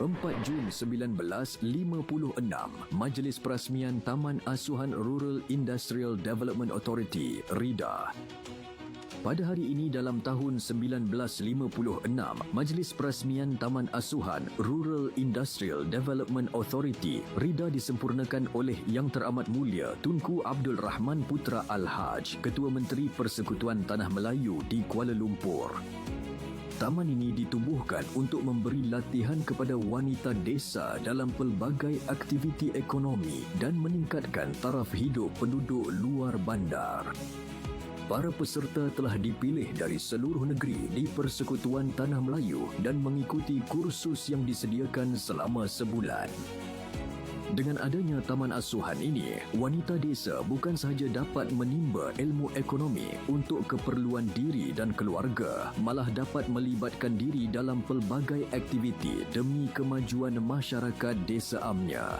4 Jun 1956, Majlis Perasmian Taman Asuhan Rural Industrial Development Authority, RIDA. Pada hari ini dalam tahun 1956, Majlis Perasmian Taman Asuhan Rural Industrial Development Authority, RIDA disempurnakan oleh Yang Teramat Mulia Tunku Abdul Rahman Putra Al-Haj, Ketua Menteri Persekutuan Tanah Melayu di Kuala Lumpur. Taman ini ditubuhkan untuk memberi latihan kepada wanita desa dalam pelbagai aktiviti ekonomi dan meningkatkan taraf hidup penduduk luar bandar. Para peserta telah dipilih dari seluruh negeri di Persekutuan Tanah Melayu dan mengikuti kursus yang disediakan selama sebulan. Dengan adanya taman asuhan ini, wanita desa bukan sahaja dapat menimba ilmu ekonomi untuk keperluan diri dan keluarga, malah dapat melibatkan diri dalam pelbagai aktiviti demi kemajuan masyarakat desa amnya.